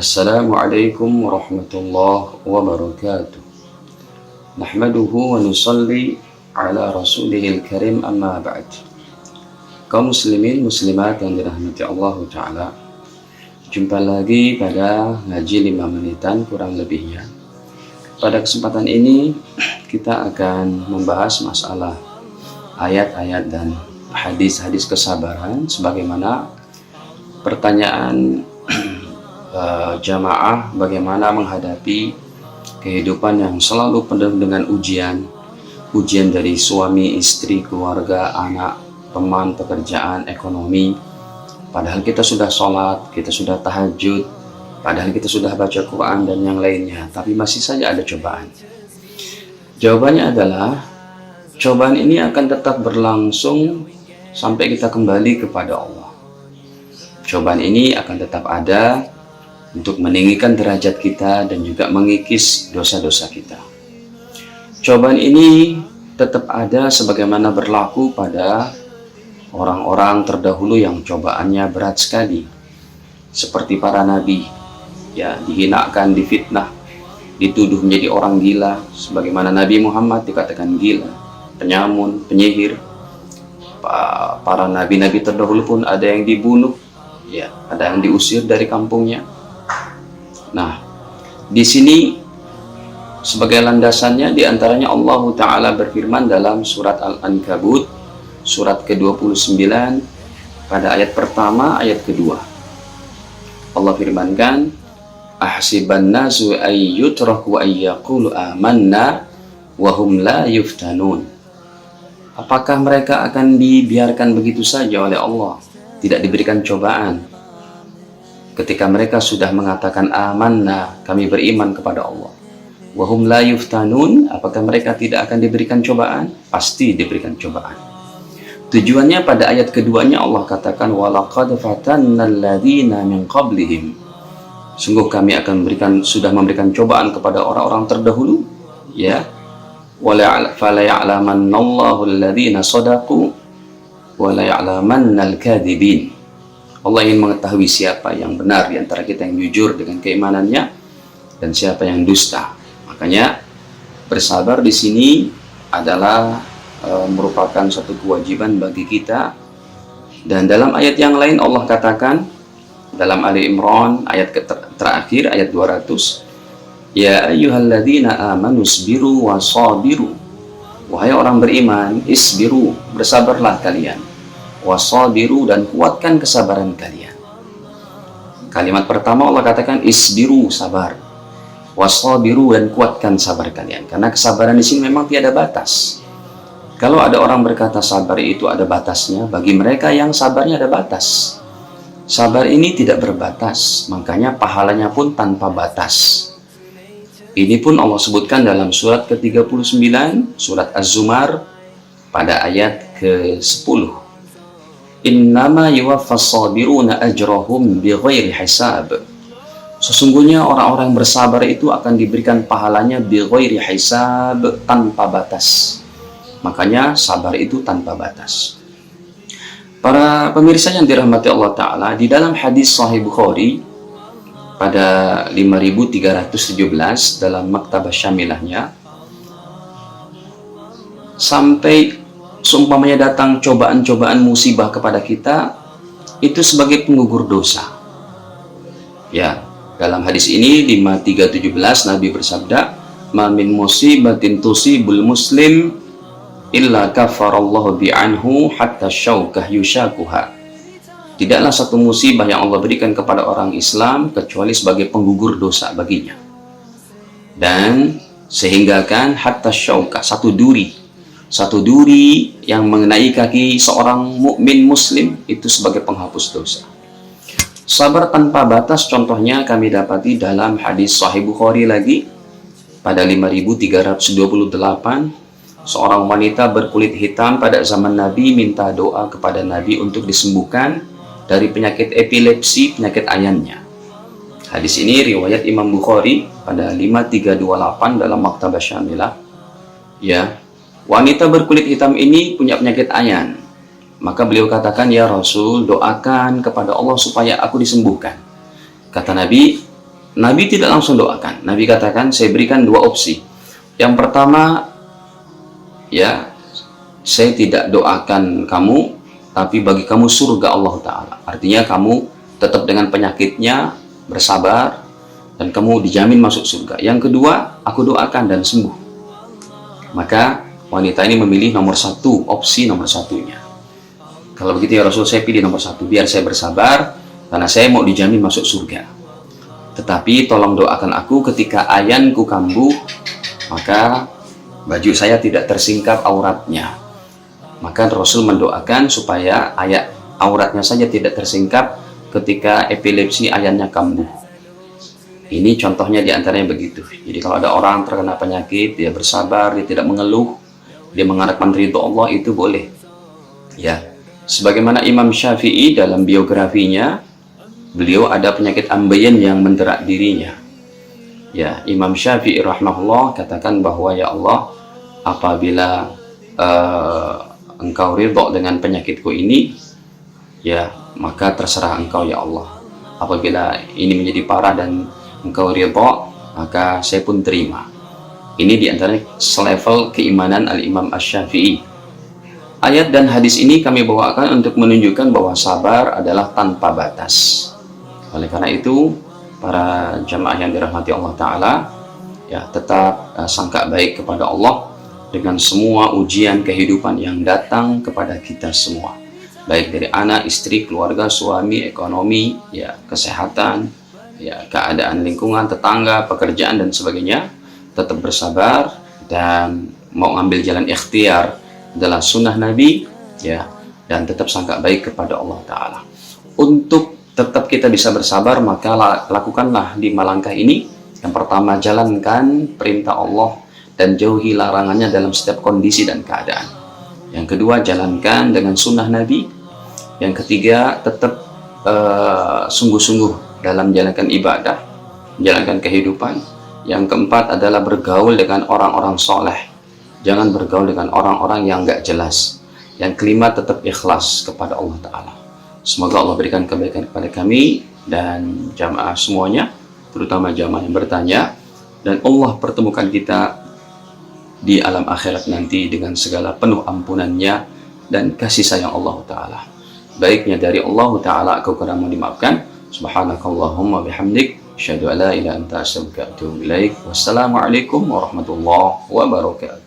Assalamualaikum warahmatullahi wabarakatuh. Nahmaduhu wa nusalli ala rasulihil karim amma ba'd. Kaum muslimin muslimat yang dirahmati Allah Ta'ala, jumpa lagi pada ngaji 5 menitan kurang lebihnya. Pada kesempatan ini kita akan membahas masalah ayat-ayat dan hadis-hadis kesabaran, sebagaimana pertanyaan jamaah bagaimana menghadapi kehidupan yang selalu penuh dengan ujian dari suami, istri, keluarga, anak, teman, pekerjaan, ekonomi. Padahal kita sudah sholat, kita sudah tahajud, padahal kita sudah baca Quran dan yang lainnya, tapi masih saja ada cobaan. Jawabannya adalah cobaan ini akan tetap berlangsung sampai kita kembali kepada Allah. Cobaan ini akan tetap ada untuk meninggikan derajat kita dan juga mengikis dosa-dosa kita. Cobaan ini tetap ada sebagaimana berlaku pada orang-orang terdahulu yang cobaannya berat sekali, seperti para nabi, ya, dihinakan, difitnah, dituduh menjadi orang gila, sebagaimana Nabi Muhammad dikatakan gila, penyamun, penyihir. Para nabi-nabi terdahulu pun ada yang dibunuh, ya, ada yang diusir dari kampungnya. Nah, di sini sebagai landasannya diantaranya Allah Ta'ala berfirman dalam surat Al-Ankabut, surat ke-29, pada ayat pertama, ayat kedua. Allah firmankan, ahsiban nasu ayyutraku ayyaqulu amanna wahum la yuftanun. Apakah mereka akan dibiarkan begitu saja oleh Allah, tidak diberikan cobaan? Ketika mereka sudah mengatakan amanna, kami beriman kepada Allah, wahum la yuftanun, apakah mereka tidak akan diberikan cobaan? Pasti diberikan cobaan. Tujuannya pada ayat keduanya Allah katakan walaqad fatanna alladzina min qablihim. Sungguh kami akan sudah memberikan cobaan kepada orang-orang terdahulu, ya. Fala ya'lamannallahu alladzina shadaqu wa la ya'lamannal kadzibin. Allah ingin mengetahui siapa yang benar di antara kita yang jujur dengan keimanannya dan siapa yang dusta. Makanya bersabar di sini adalah merupakan satu kewajiban bagi kita. Dan dalam ayat yang lain Allah katakan dalam Ali Imran ayat terakhir ayat 200, ya ayyuhalladzina amanu isbiru wasabiru. Wahai orang beriman, isbiru, bersabarlah kalian, wasabiru, dan kuatkan kesabaran kalian. Kalimat pertama Allah katakan isbiru, sabar, wasabiru, dan kuatkan sabar kalian, karena kesabaran di sini memang tiada batas. Kalau ada orang berkata sabar itu ada batasnya, bagi mereka yang sabarnya ada batas. Sabar ini tidak berbatas, makanya pahalanya pun tanpa batas. Ini pun Allah sebutkan dalam surat ke-39, surat Az-Zumar, pada ayat ke-10. Innama yuwaffas sabiruna ajrahum bighairi hisab. Sesungguhnya orang-orang yang bersabar itu akan diberikan pahalanya bighairi hisab, tanpa batas. Makanya sabar itu tanpa batas. Para pemirsa yang dirahmati Allah Ta'ala, di dalam hadis Sahih Bukhari pada 5317 dalam Maktabah Syamilahnya, sampai seumpamanya datang cobaan-cobaan musibah kepada kita, itu sebagai penggugur dosa. Ya, dalam hadis ini 5317 Nabi bersabda, "Ma min musibatin tusibul muslim illa kafarallahu bi'anhu hatta syaukah yushakuha." Tidaklah satu musibah yang Allah berikan kepada orang Islam kecuali sebagai penggugur dosa baginya. Dan sehinggakan hatta syaukah, satu duri yang mengenai kaki seorang mukmin muslim itu sebagai penghapus dosa. Sabar tanpa batas contohnya kami dapati dalam hadis Sahih Bukhari lagi pada 5328, seorang wanita berkulit hitam pada zaman Nabi minta doa kepada Nabi untuk disembuhkan dari penyakit epilepsi, penyakit ayannya. Hadis ini riwayat Imam Bukhari pada 5328 dalam Maktabah Syamilah. Ya, wanita berkulit hitam ini punya penyakit ayan. Maka beliau katakan, ya Rasul, doakan kepada Allah supaya aku disembuhkan. Kata Nabi, Nabi tidak langsung doakan. Nabi katakan, saya berikan dua opsi. Yang pertama, ya, saya tidak doakan kamu, tapi bagi kamu surga Allah Ta'ala. Artinya kamu tetap dengan penyakitnya, bersabar, dan kamu dijamin masuk surga. Yang kedua, aku doakan dan sembuh. Maka wanita ini memilih nomor satu, opsi nomor satunya. Kalau begitu ya Rasul, saya pilih nomor satu, biar saya bersabar, karena saya mau dijamin masuk surga. Tetapi tolong doakan aku ketika ayanku kambuh, maka baju saya tidak tersingkap auratnya. Maka Rasul mendoakan supaya auratnya saja tidak tersingkap ketika epilepsi ayannya kambuh. Ini contohnya diantaranya begitu. Jadi kalau ada orang terkena penyakit, dia bersabar, dia tidak mengeluh, dia mengharapkan ridho Allah, itu boleh. Ya, sebagaimana Imam Syafi'i dalam biografinya, beliau ada penyakit ambeien yang menderak dirinya. Ya, Imam Syafi'i rahimahullah katakan bahwa ya Allah, apabila engkau ridho dengan penyakitku ini, ya maka terserah engkau ya Allah. Apabila ini menjadi parah dan engkau ridho, maka saya pun terima. Ini diantaranya selevel keimanan Al-Imam Asy-Syafi'i. Ayat dan hadis ini kami bawakan untuk menunjukkan bahwa sabar adalah tanpa batas. Oleh karena itu, para jamaah yang dirahmati Allah Ta'ala, ya tetap sangka baik kepada Allah dengan semua ujian kehidupan yang datang kepada kita semua, baik dari anak, istri, keluarga, suami, ekonomi, ya kesehatan, ya keadaan lingkungan, tetangga, pekerjaan dan sebagainya. Tetap bersabar dan mau ngambil jalan ikhtiar adalah sunnah Nabi, ya, dan tetap sangka baik kepada Allah Ta'ala. Untuk tetap kita bisa bersabar, maka lakukanlah 5 langkah ini. Yang pertama, jalankan perintah Allah dan jauhi larangannya dalam setiap kondisi dan keadaan. Yang kedua, jalankan dengan sunnah Nabi. Yang ketiga, tetap sungguh-sungguh dalam menjalankan ibadah, menjalankan kehidupan. Yang keempat adalah bergaul dengan orang-orang soleh. Jangan bergaul dengan orang-orang yang nggak jelas. Yang kelima, tetap ikhlas kepada Allah Ta'ala. Semoga Allah berikan kebaikan kepada kami dan jamaah semuanya, terutama jamaah yang bertanya, dan Allah pertemukan kita di alam akhirat nanti dengan segala penuh ampunannya dan kasih sayang Allah Ta'ala. Baiknya dari Allah Ta'ala aku kurang mau dimaafkan. Subhanakallahumma bihamdik, asyhadu an la ilaha illa anta, astaghfiruka wa atubu ilaik. Wassalamualaikum warahmatullahi wabarakatuh.